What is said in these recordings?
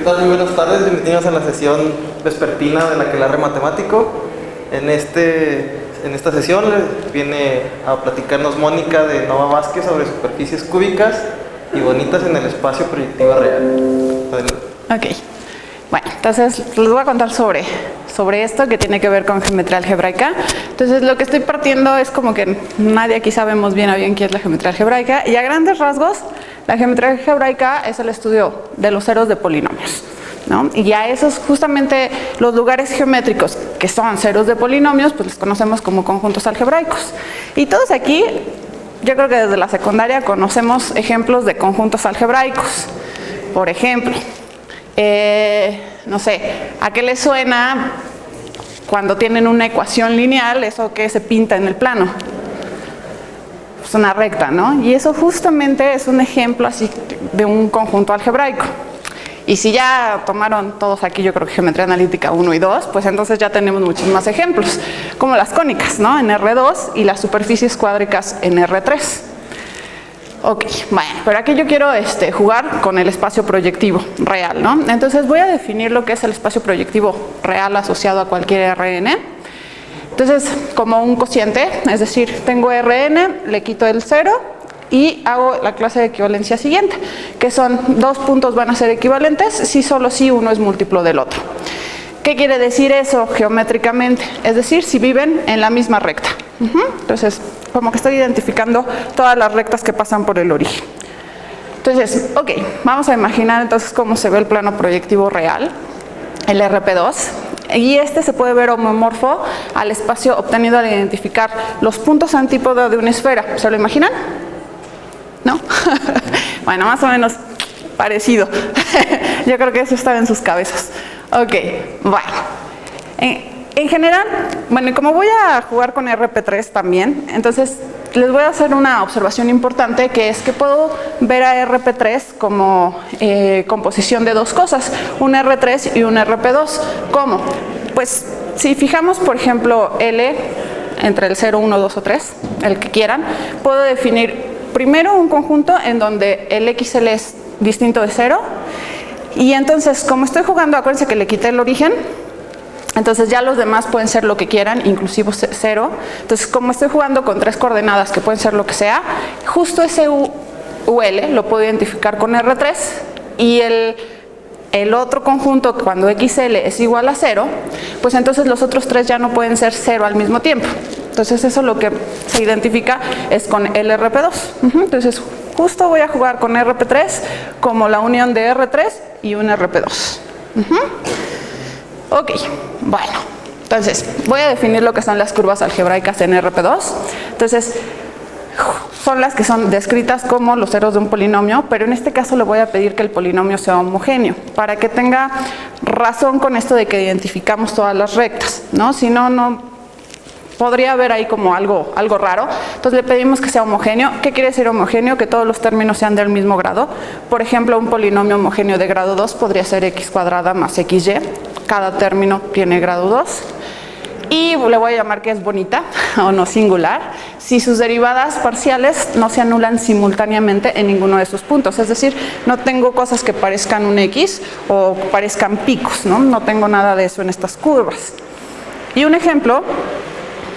tal? Muy buenas tardes, bienvenidos a la sesión vespertina de la Aquelarre Matemático. En esta sesión viene a platicarnos Mónica de Nova Vázquez sobre superficies cúbicas y bonitas en el espacio proyectivo real. Adelante. Ok, bueno, entonces les voy a contar sobre esto que tiene que ver con geometría algebraica. Entonces lo que estoy partiendo es como que nadie aquí sabemos bien a bien qué es la geometría algebraica, y a grandes rasgos la geometría algebraica es el estudio de los ceros de polinomios, ¿no? Y a esos justamente los lugares geométricos que son ceros de polinomios, pues los conocemos como conjuntos algebraicos. Y todos aquí, yo creo que desde la secundaria conocemos ejemplos de conjuntos algebraicos. Por ejemplo, no sé, ¿a qué les suena cuando tienen una ecuación lineal, eso que se pinta en el plano? Es una recta, ¿no? Y eso justamente es un ejemplo así de un conjunto algebraico. Y si ya tomaron todos aquí, yo creo que geometría analítica 1 y 2, pues entonces ya tenemos muchos más ejemplos, como las cónicas, ¿no? En R2 y las superficies cuádricas en R3. Ok, bueno, pero aquí yo quiero jugar con el espacio proyectivo real, ¿no? Entonces voy a definir lo que es el espacio proyectivo real asociado a cualquier Rn. Entonces, como un cociente, es decir, tengo Rn, le quito el 0 y hago la clase de equivalencia siguiente, que son dos puntos van a ser equivalentes si solo si uno es múltiplo del otro. ¿Qué quiere decir eso geométricamente? Es decir, si viven en la misma recta. Entonces, como que estoy identificando todas las rectas que pasan por el origen. Entonces, ok, vamos a imaginar entonces cómo se ve el plano proyectivo real, el RP2. Y se puede ver homomorfo al espacio obtenido al identificar los puntos antípoda de una esfera. ¿Se lo imaginan? ¿No? Bueno, más o menos parecido. Yo creo que eso estaba en sus cabezas. Ok, bueno. En general, bueno, y como voy a jugar con RP3 también, entonces les voy a hacer una observación importante, que es que puedo ver a RP3 como composición de dos cosas, un R3 y un RP2. ¿Cómo? Pues si fijamos, por ejemplo, L entre el 0, 1, 2 o 3, el que quieran, puedo definir primero un conjunto en donde el XL es distinto de 0, y entonces como estoy jugando, acuérdense que le quité el origen, entonces ya los demás pueden ser lo que quieran, inclusive 0. Entonces, como estoy jugando con tres coordenadas que pueden ser lo que sea, justo ese UL lo puedo identificar con R3, y el otro conjunto, cuando XL es igual a 0, pues entonces los otros tres ya no pueden ser 0 al mismo tiempo. Entonces eso lo que se identifica es con el RP2. Entonces justo voy a jugar con RP3 como la unión de R3 y un RP2. Ok, bueno, entonces voy a definir lo que son las curvas algebraicas en RP2. Entonces, son las que son descritas como los ceros de un polinomio, pero en este caso le voy a pedir que el polinomio sea homogéneo, para que tenga razón con esto de que identificamos todas las rectas, ¿no? Si no, no podría haber ahí como algo raro. Entonces le pedimos que sea homogéneo. ¿Qué quiere decir homogéneo? Que todos los términos sean del mismo grado. Por ejemplo, un polinomio homogéneo de grado 2 podría ser x cuadrada más xy. Cada término tiene grado 2. Y le voy a llamar que es bonita o no singular si sus derivadas parciales no se anulan simultáneamente en ninguno de sus puntos. Es decir, no tengo cosas que parezcan un x o parezcan picos, ¿no? No tengo nada de eso en estas curvas. Y un ejemplo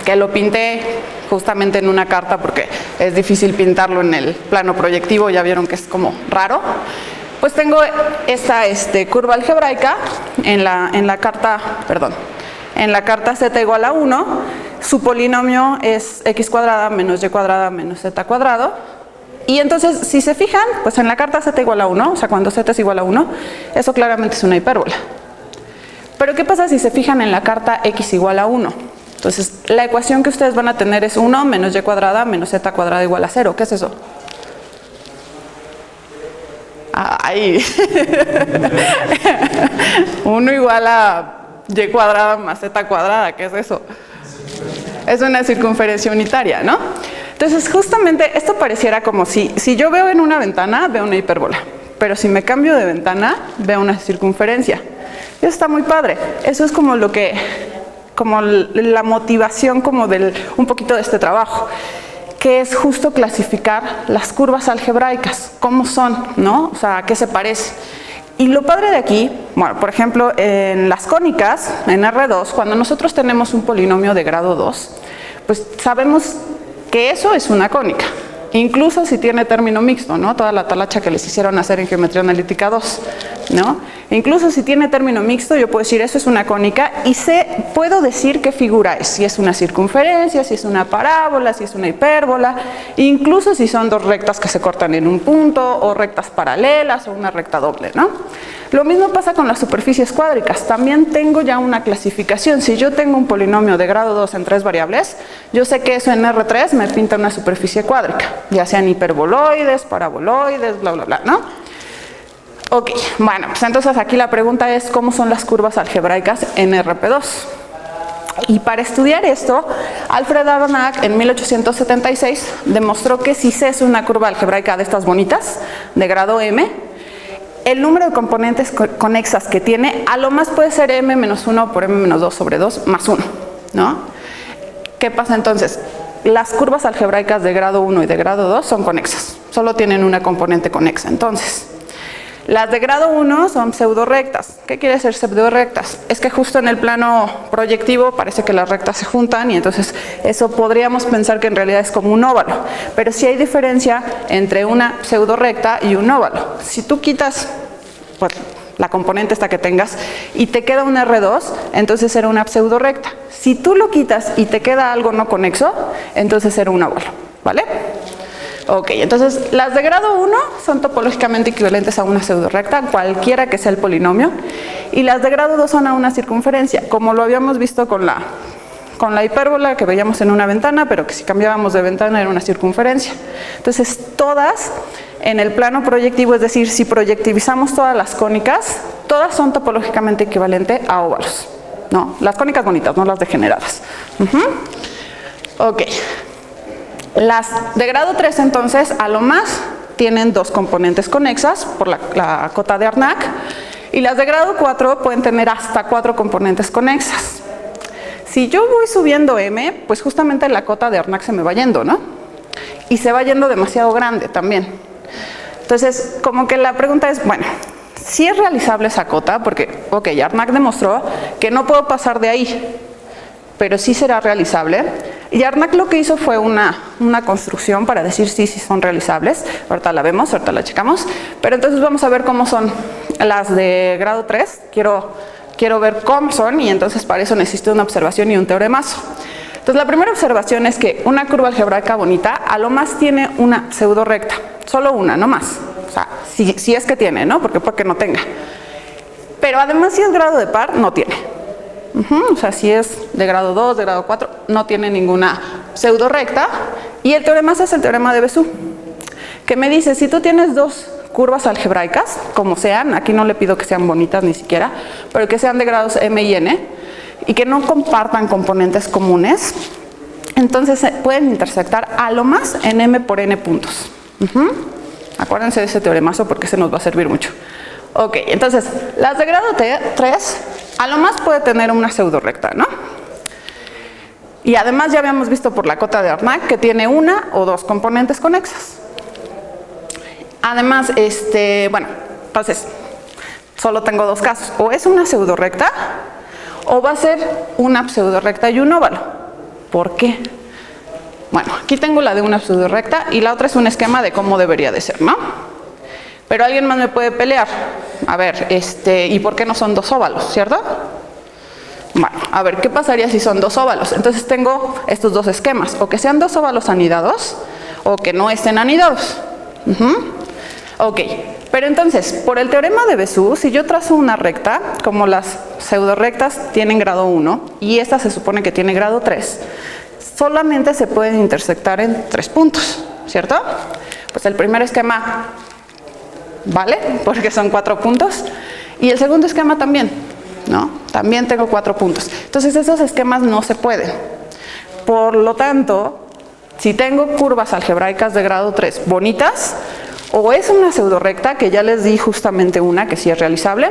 que lo pinté justamente en una carta porque es difícil pintarlo en el plano proyectivo, ya vieron que es como raro. Pues tengo esta curva algebraica en la carta z igual a 1, su polinomio es x cuadrada menos y cuadrada menos z cuadrado. Y entonces, si se fijan, pues en la carta z igual a 1, o sea, cuando z es igual a 1, eso claramente es una hipérbola. Pero ¿qué pasa si se fijan en la carta x igual a 1? Entonces, la ecuación que ustedes van a tener es 1 menos y cuadrada menos z cuadrada igual a 0. ¿Qué es eso? ¡Ay! 1 igual a y cuadrada más z cuadrada. ¿Qué es eso? Es una circunferencia unitaria, ¿no? Entonces, justamente esto pareciera como si yo veo en una ventana, veo una hipérbola. Pero si me cambio de ventana, veo una circunferencia. Eso está muy padre. Eso es como la motivación como un poquito de este trabajo, que es justo clasificar las curvas algebraicas, cómo son, ¿no? O sea, ¿a qué se parece? Y lo padre de aquí, bueno, por ejemplo, en las cónicas, en R2, cuando nosotros tenemos un polinomio de grado 2, pues sabemos que eso es una cónica. Incluso si tiene término mixto, ¿no? Toda la talacha que les hicieron hacer en geometría analítica 2, ¿no? Incluso si tiene término mixto, yo puedo decir eso es una cónica y puedo decir qué figura es, si es una circunferencia, si es una parábola, si es una hipérbola, incluso si son dos rectas que se cortan en un punto o rectas paralelas o una recta doble, ¿no? Lo mismo pasa con las superficies cuádricas, también tengo ya una clasificación. Si yo tengo un polinomio de grado 2 en 3 variables, yo sé que eso en R3 me pinta una superficie cuádrica, ya sean hiperboloides, paraboloides, bla, bla, bla, ¿no? Ok, bueno, pues entonces aquí la pregunta es ¿cómo son las curvas algebraicas en RP2? Y para estudiar esto, Alfred Arnack en 1876 demostró que si C es una curva algebraica de estas bonitas, de grado M, el número de componentes conexas que tiene, a lo más puede ser m-1 por m-2 sobre 2 más 1, ¿no? ¿Qué pasa entonces? Las curvas algebraicas de grado 1 y de grado 2 son conexas, solo tienen una componente conexa. Entonces, las de grado 1 son pseudorectas. ¿Qué quiere decir pseudorectas? Es que justo en el plano proyectivo parece que las rectas se juntan y entonces eso podríamos pensar que en realidad es como un óvalo. Pero sí hay diferencia entre una pseudorecta y un óvalo. Si tú quitas pues, la componente esta que tengas y te queda un R2, entonces será una pseudorecta. Si tú lo quitas y te queda algo no conexo, entonces será un óvalo, ¿vale? Ok, entonces las de grado 1 son topológicamente equivalentes a una pseudorecta, cualquiera que sea el polinomio, y las de grado 2 son a una circunferencia, como lo habíamos visto con la hipérbola que veíamos en una ventana, pero que si cambiábamos de ventana era una circunferencia. Entonces todas en el plano proyectivo, es decir, si proyectivizamos todas las cónicas, todas son topológicamente equivalentes a óvalos, ¿no? Las cónicas bonitas, no las degeneradas. Ok. Las de grado 3 entonces a lo más tienen dos componentes conexas por la cota de Arnack y las de grado 4 pueden tener hasta 4 componentes conexas. Si yo voy subiendo M, pues justamente la cota de Arnack se me va yendo, ¿no? Y se va yendo demasiado grande también. Entonces, como que la pregunta es, bueno, si es realizable esa cota, porque, ok, Arnack demostró que no puedo pasar de ahí, pero sí será realizable. Y Arnack lo que hizo fue una construcción para decir sí son realizables. Ahorita la vemos, ahorita la checamos. Pero entonces vamos a ver cómo son las de grado 3. Quiero ver cómo son y entonces para eso necesito una observación y un teoremazo. Entonces la primera observación es que una curva algebraica bonita a lo más tiene una pseudo recta. Solo una, no más. O sea, si es que tiene, ¿no? Porque puede que no tenga. Pero además si es grado de par, no tiene. O sea, si es de grado 2, de grado 4, no tiene ninguna pseudo recta. Y el teorema es el teorema de Bezout, que me dice, si tú tienes dos curvas algebraicas, como sean, aquí no le pido que sean bonitas ni siquiera, pero que sean de grados m y n, y que no compartan componentes comunes, entonces pueden intersectar a lo más en m por n puntos. Acuérdense de ese teoremazo porque se nos va a servir mucho. Ok, entonces, las de grado 3, a lo más puede tener una pseudo recta, ¿no? Y además ya habíamos visto por la cota de Arnack que tiene una o dos componentes conexas. Además, bueno, entonces, solo tengo dos casos. O es una pseudo recta o va a ser una pseudo recta y un óvalo. ¿Por qué? Bueno, aquí tengo la de una pseudo recta y la otra es un esquema de cómo debería de ser, ¿no? Pero alguien más me puede pelear. A ver, ¿y por qué no son dos óvalos, cierto? Bueno, a ver, ¿qué pasaría si son dos óvalos? Entonces tengo estos dos esquemas, o que sean dos óvalos anidados, o que no estén anidados. Ok, pero entonces, por el teorema de Bezout, si yo trazo una recta, como las pseudorectas tienen grado 1, y esta se supone que tiene grado 3, solamente se pueden intersectar en 3 puntos, ¿cierto? Pues el primer esquema vale, porque son 4 puntos, y el segundo esquema también, ¿no? También tengo 4 puntos. Entonces esos esquemas no se pueden. Por lo tanto, si tengo curvas algebraicas de grado 3 bonitas, o es una pseudorecta, que ya les di justamente una que sí es realizable,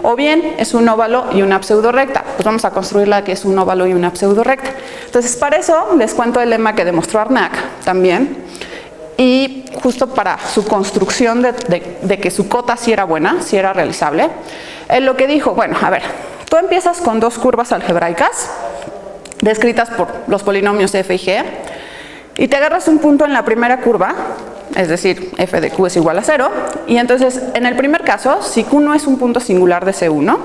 o bien es un óvalo y una pseudorecta. Pues vamos a construir la que es un óvalo y una pseudorecta. Entonces para eso les cuento el lema que demostró Arnack también, y justo para su construcción de que su cota sí era buena, sí era realizable, él lo que dijo, bueno, a ver, tú empiezas con dos curvas algebraicas descritas por los polinomios f y g, y te agarras un punto en la primera curva, es decir, f de q es igual a 0, y entonces en el primer caso, si q no es un punto singular de C1,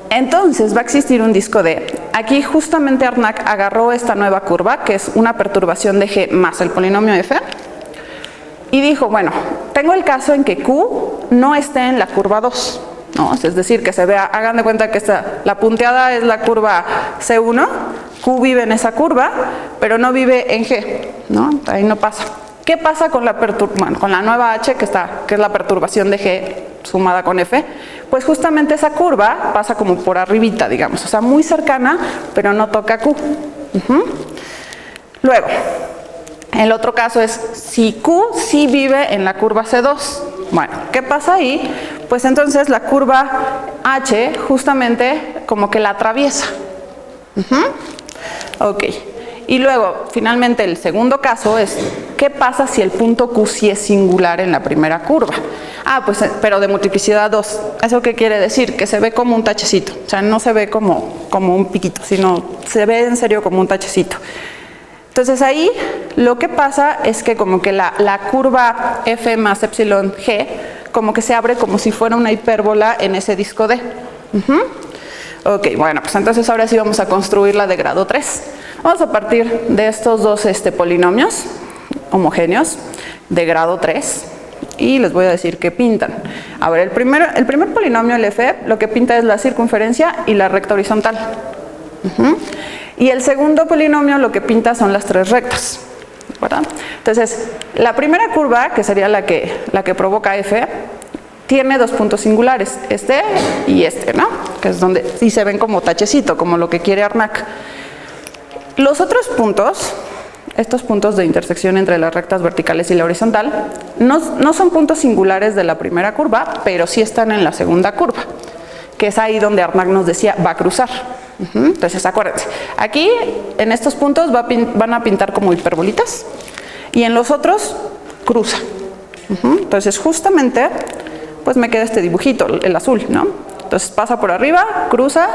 entonces va a existir un disco D. Aquí justamente Harnack agarró esta nueva curva, que es una perturbación de G más el polinomio f, y dijo, bueno, tengo el caso en que Q no esté en la curva 2, ¿no? Es decir, que se vea, hagan de cuenta que la punteada es la curva C1, Q vive en esa curva, pero no vive en G, ¿no? Ahí no pasa. ¿Qué pasa con con la nueva H, que es la perturbación de G sumada con F? Pues justamente esa curva pasa como por arribita, digamos, o sea, muy cercana, pero no toca Q. Luego, el otro caso es si Q sí vive en la curva C2. Bueno, ¿qué pasa ahí? Pues entonces la curva H justamente como que la atraviesa. Ok. Y luego, finalmente, el segundo caso es, ¿qué pasa si el punto Q sí es singular en la primera curva? Ah, pues, pero de multiplicidad 2. ¿Eso qué quiere decir? Que se ve como un tachecito. O sea, no se ve como un piquito, sino se ve en serio como un tachecito. Entonces ahí lo que pasa es que como que la curva f más epsilon g como que se abre como si fuera una hipérbola en ese disco D. Ok, bueno, pues entonces ahora sí vamos a construir la de grado 3. Vamos a partir de estos dos polinomios homogéneos de grado 3 y les voy a decir qué pintan. A ver, el primer polinomio, el f, lo que pinta es la circunferencia y la recta horizontal. Y el segundo polinomio lo que pinta son las tres rectas, ¿verdad? Entonces, la primera curva, que sería la que provoca f, tiene dos puntos singulares, este y este, ¿no? Que es donde sí se ven como tachecito, como lo que quiere Harnack. Los otros puntos, estos puntos de intersección entre las rectas verticales y la horizontal, no son puntos singulares de la primera curva, pero sí están en la segunda curva, que es ahí donde Harnack nos decía va a cruzar. Entonces acuérdense, aquí en estos puntos van a pintar como hiperbolitas y en los otros cruza. Entonces justamente pues me queda este dibujito, el azul, ¿no? Entonces pasa por arriba, cruza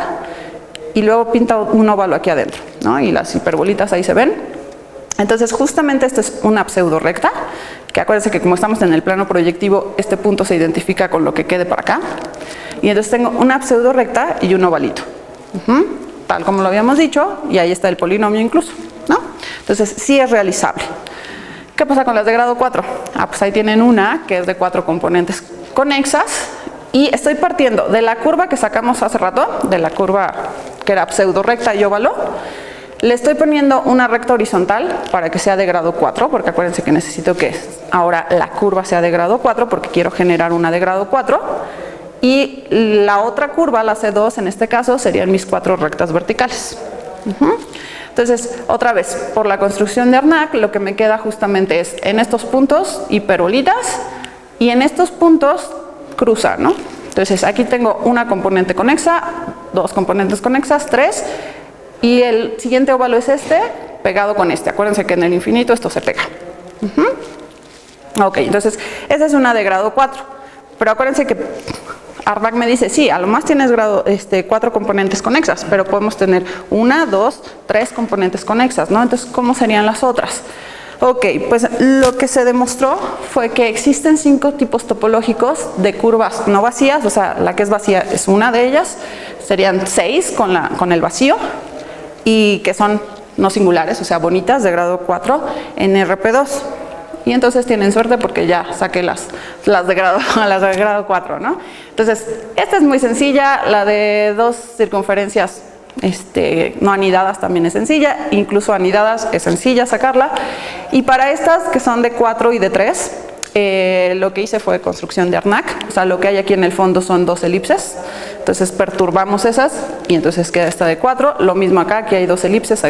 y luego pinta un óvalo aquí adentro, ¿no? Y las hiperbolitas ahí se ven. Entonces justamente esto es una pseudo recta, que acuérdense que como estamos en el plano proyectivo, este punto se identifica con lo que quede para acá. Y entonces tengo una pseudo recta y un ovalito. Tal como lo habíamos dicho, y ahí está el polinomio incluso, ¿no? Entonces sí es realizable. ¿Qué pasa con las de grado 4? Ah, pues ahí tienen una que es de 4 componentes conexas y estoy partiendo de la curva que sacamos hace rato, de la curva que era pseudo recta y óvalo, le estoy poniendo una recta horizontal para que sea de grado 4, porque acuérdense que necesito que ahora la curva sea de grado 4 porque quiero generar una de grado 4. Y la otra curva, la C2 en este caso, serían mis 4 rectas verticales. Entonces, otra vez, por la construcción de Harnack, lo que me queda justamente es en estos puntos hiperbolitas y en estos puntos cruza, ¿no? Entonces, aquí tengo una componente conexa, 2 componentes conexas, 3, y el siguiente óvalo es este, pegado con este. Acuérdense que en el infinito esto se pega. Ok, entonces, esa es una de grado 4, pero acuérdense que Harnack me dice, sí, a lo más tienes 4 componentes conexas, pero podemos tener 1, 2, 3 componentes conexas, ¿no? Entonces, ¿cómo serían las otras? Ok, pues lo que se demostró fue que existen 5 tipos topológicos de curvas no vacías, o sea, la que es vacía es una de ellas, serían 6 con el vacío, y que son no singulares, o sea, bonitas, de grado 4 en RP2. Y entonces tienen suerte porque ya saqué las de grado 4, ¿no? Entonces, esta es muy sencilla, la de 2 circunferencias no anidadas también es sencilla, incluso anidadas es sencilla sacarla. Y para estas que son de 4 y de 3, lo que hice fue construcción de Harnack, o sea, lo que hay aquí en el fondo son 2 elipses, entonces perturbamos esas y entonces queda esta de 4, lo mismo acá, aquí hay 2 elipses,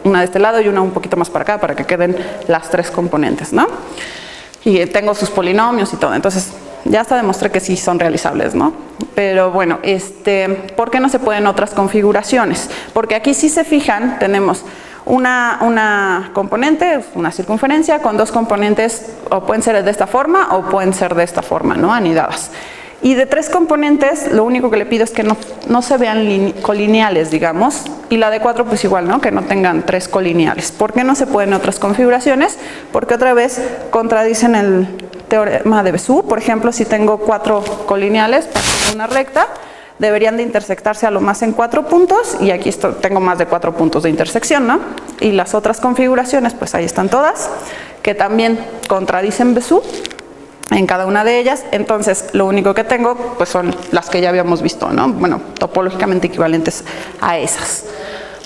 una de este lado y una un poquito más para acá para que queden las 3 componentes, ¿no? Y tengo sus polinomios y todo, entonces ya hasta demostré que sí son realizables, ¿no? Pero bueno, ¿por qué no se pueden otras configuraciones? Porque aquí si se fijan tenemos una componente, una circunferencia con dos componentes, o pueden ser de esta forma o pueden ser de esta forma, ¿no? Anidadas. Y de 3 componentes, lo único que le pido es que no se vean colineales, digamos, y la de 4 pues igual, ¿no? Que no tengan 3 colineales. ¿Por qué no se pueden otras configuraciones? Porque otra vez contradicen el teorema de Bezout. Por ejemplo, si tengo 4 colineales, para una recta, deberían de intersectarse a lo más en 4 puntos, y aquí tengo más de 4 puntos de intersección, ¿no? Y las otras configuraciones, pues ahí están todas, que también contradicen Bezout en cada una de ellas. Entonces lo único que tengo pues son las que ya habíamos visto, ¿no? Bueno, topológicamente equivalentes a esas.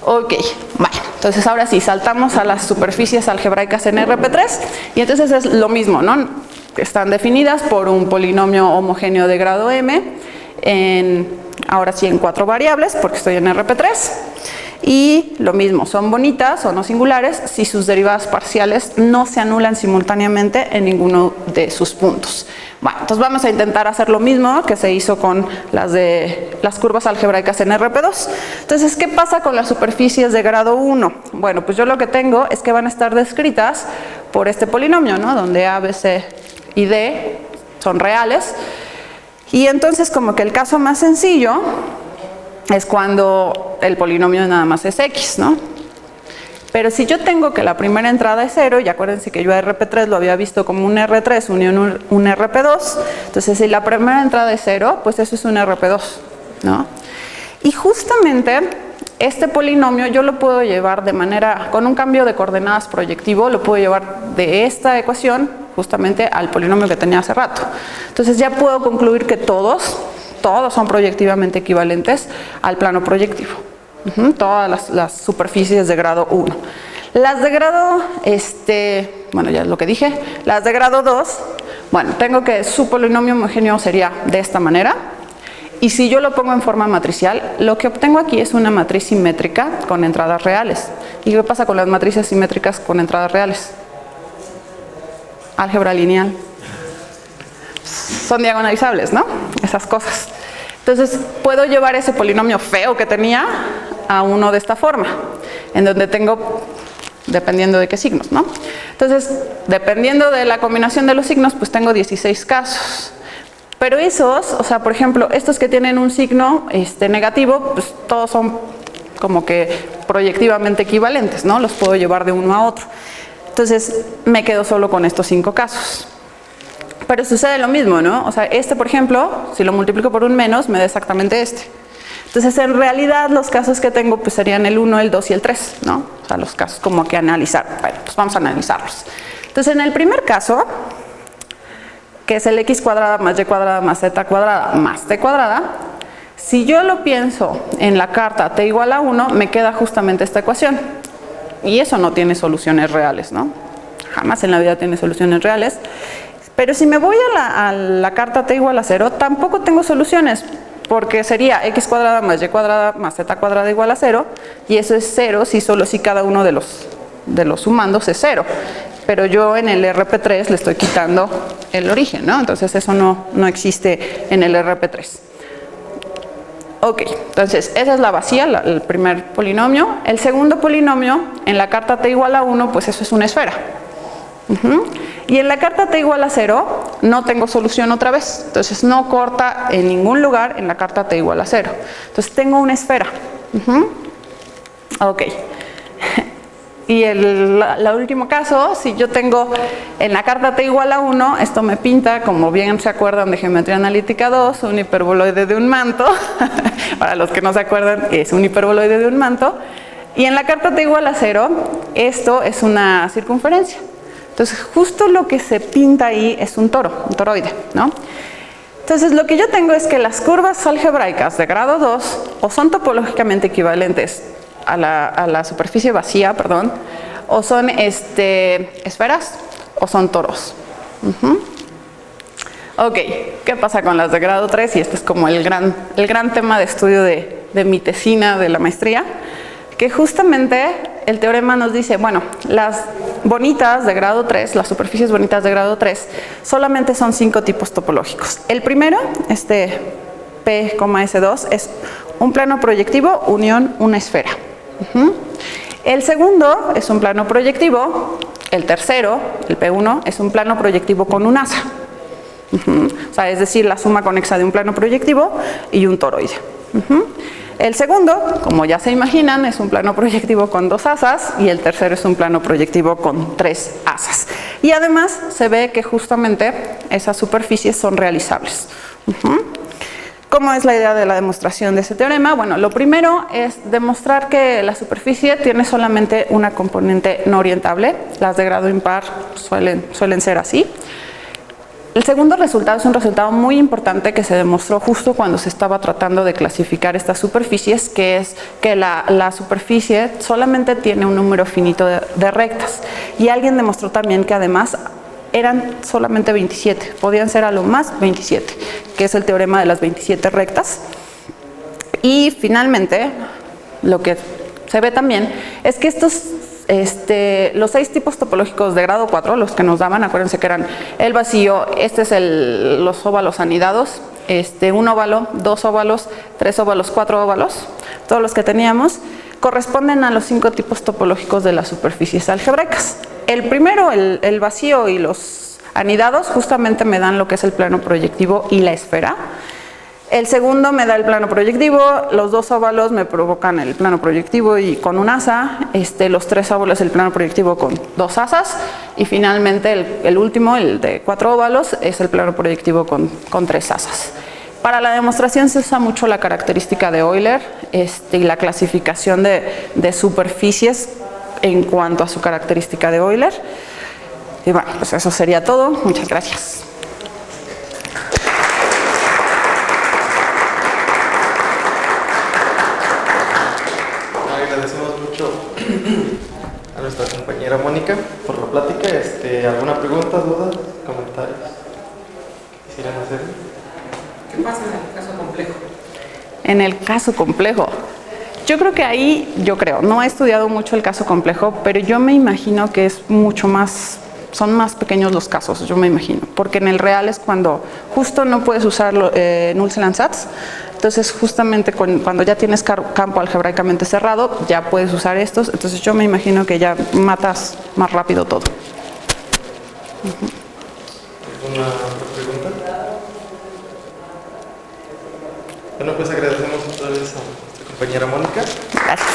Ok, bueno, entonces ahora sí, saltamos a las superficies algebraicas en RP3, y entonces es lo mismo, ¿no? Están definidas por un polinomio homogéneo de grado m, ahora sí en 4 variables, porque estoy en RP3. Y lo mismo, son bonitas o no singulares si sus derivadas parciales no se anulan simultáneamente en ninguno de sus puntos. Bueno, entonces vamos a intentar hacer lo mismo que se hizo con las curvas algebraicas en RP2. Entonces, ¿qué pasa con las superficies de grado 1? Bueno, pues yo lo que tengo es que van a estar descritas por este polinomio, ¿no? Donde A, B, C y D son reales. Y entonces, como que el caso más sencillo es cuando el polinomio nada más es x, ¿no? Pero si yo tengo que la primera entrada es 0, y acuérdense que yo a RP3 lo había visto como un R3 unión un RP2, entonces si la primera entrada es 0, pues eso es un RP2, ¿no? Y justamente este polinomio yo lo puedo llevar de manera, con un cambio de coordenadas proyectivo, lo puedo llevar de esta ecuación justamente al polinomio que tenía hace rato. Entonces ya puedo concluir que todos son proyectivamente equivalentes al plano proyectivo. Todas las superficies de grado 1. Las de grado, bueno, ya es lo que dije. Las de grado 2, bueno, tengo que su polinomio homogéneo sería de esta manera. Y si yo lo pongo en forma matricial, lo que obtengo aquí es una matriz simétrica con entradas reales. ¿Y qué pasa con las matrices simétricas con entradas reales? Álgebra lineal. Son diagonalizables, ¿no? Esas cosas. Entonces, puedo llevar ese polinomio feo que tenía a uno de esta forma, en donde tengo, dependiendo de qué signos, ¿no? Entonces, dependiendo de la combinación de los signos, pues tengo 16 casos. Pero esos, o sea, por ejemplo, estos que tienen un signo negativo, pues todos son como que proyectivamente equivalentes, ¿no? Los puedo llevar de uno a otro. Entonces, me quedo solo con estos 5 casos. Pero sucede lo mismo, ¿no? O sea, por ejemplo, si lo multiplico por un menos, me da exactamente este. Entonces, en realidad, los casos que tengo pues serían el 1, el 2 y el 3, ¿no? O sea, los casos como que analizar. Bueno, pues vamos a analizarlos. Entonces, en el primer caso, que es el x cuadrada más y cuadrada más z cuadrada más t cuadrada, si yo lo pienso en la carta t igual a 1, me queda justamente esta ecuación. Y eso no tiene soluciones reales, ¿no? Jamás en la vida tiene soluciones reales. Pero si me voy a la carta t igual a 0, tampoco tengo soluciones, porque sería x cuadrada más y cuadrada más z cuadrada igual a 0, y eso es 0 si cada uno de los sumandos es 0. Pero yo en el RP3 le estoy quitando el origen, ¿no? Entonces eso no existe en el RP3. Ok, entonces esa es la vacía, el primer polinomio. El segundo polinomio, en la carta t igual a 1, pues eso es una esfera. Y en la carta t igual a 0 no tengo solución otra vez, entonces no corta en ningún lugar en la carta t igual a 0. Entonces tengo una esfera. Ok. Y el último caso, si yo tengo en la carta t igual a 1, esto me pinta, como bien se acuerdan de geometría analítica 2, un hiperboloide de un manto. Para los que no se acuerdan, es un hiperboloide de un manto. Y en la carta t igual a 0, esto es una circunferencia. Entonces, justo lo que se pinta ahí es un toroide, ¿no? Entonces, lo que yo tengo es que las curvas algebraicas de grado 2 o son topológicamente equivalentes a la superficie vacía, perdón, o son esferas o son toros. Ok, ¿qué pasa con las de grado 3? Y este es como el gran tema de estudio de mi tesina de la maestría, que justamente el teorema nos dice, bueno, las bonitas de grado 3, las superficies bonitas de grado 3, solamente son 5 tipos topológicos. El primero, P, S2, es un plano proyectivo unión una esfera. El segundo es un plano proyectivo, el tercero, el P1, es un plano proyectivo con un asa. O sea, es decir, la suma conexa de un plano proyectivo y un toroide. El segundo, como ya se imaginan, es un plano proyectivo con 2 asas y el tercero es un plano proyectivo con 3 asas. Y además se ve que justamente esas superficies son realizables. ¿Cómo es la idea de la demostración de ese teorema? Bueno, lo primero es demostrar que la superficie tiene solamente una componente no orientable. Las de grado impar suelen ser así. El segundo resultado es un resultado muy importante que se demostró justo cuando se estaba tratando de clasificar estas superficies, que es que la superficie solamente tiene un número finito de rectas. Y alguien demostró también que además eran solamente 27, podían ser a lo más 27, que es el teorema de las 27 rectas. Y finalmente, lo que se ve también es que los 6 tipos topológicos de grado 4, los que nos daban, acuérdense que eran el vacío, este es los óvalos anidados, un óvalo, 2 óvalos, 3 óvalos, 4 óvalos, todos los que teníamos, corresponden a los 5 tipos topológicos de las superficies algebraicas. El primero, el vacío y los anidados, justamente me dan lo que es el plano proyectivo y la esfera. El segundo me da el plano proyectivo, los 2 óvalos me provocan el plano proyectivo y con un asa, los 3 óvalos el plano proyectivo con 2 asas y finalmente el último, el de 4 óvalos, es el plano proyectivo con 3 asas. Para la demostración se usa mucho la característica de Euler y la clasificación de superficies en cuanto a su característica de Euler. Y bueno, pues eso sería todo. Muchas gracias. Agradecemos mucho a nuestra compañera Mónica por la plática. ¿Alguna pregunta, duda, comentarios que quisieran hacer? ¿Qué pasa en el caso complejo? En el caso complejo, yo creo que ahí, no he estudiado mucho el caso complejo, pero yo me imagino que es mucho más, son más pequeños los casos, yo me imagino, porque en el real es cuando justo no puedes usar Null-Lansatz. Entonces justamente cuando ya tienes campo algebraicamente cerrado, ya puedes usar estos, entonces yo me imagino que ya matas más rápido todo. ¿Alguna otra pregunta? Bueno, pues agradecemos otra vez a nuestra compañera Mónica. Gracias.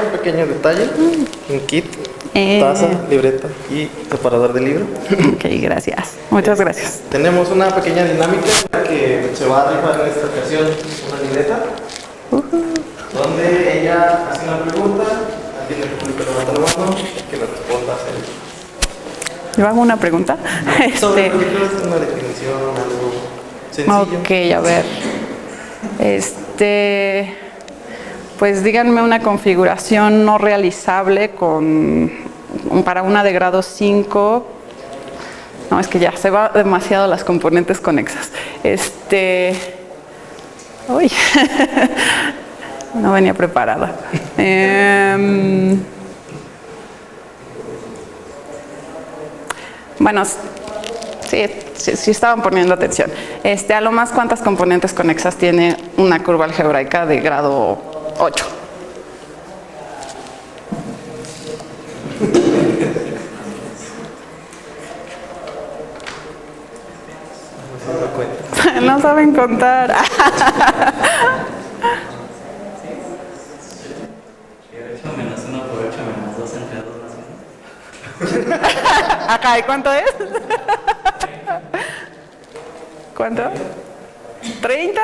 Un pequeño detalle, un kit, taza, libreta y separador de libro. Ok, gracias. Muchas gracias. Tenemos una pequeña dinámica que se va a rifar en esta ocasión una libreta donde ella hace una pregunta, alguien del público levanta la mano que le responda a él. ¿Yo hago una pregunta? Sobre una definición, algo sencillo. Ok, a ver. Pues díganme una configuración no realizable para una de grado 5. No, es que ya se va demasiado las componentes conexas. Uy, no venía preparada. Bueno, sí estaban poniendo atención. A lo más, ¿cuántas componentes conexas tiene una curva algebraica de grado 8? No saben contar. 8 menos 1 por 8 menos 2 entre 2 más 1. Acá, ¿y cuánto es? ¿Cuánto? ¿30?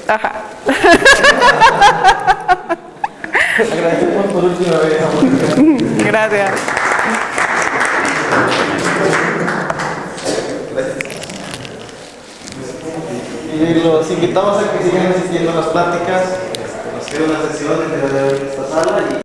Ajá. Agradecemos por última vez a Mónica. Gracias. Y los invitamos a que sigan asistiendo a las pláticas. Nos queda una sesión en esta sala.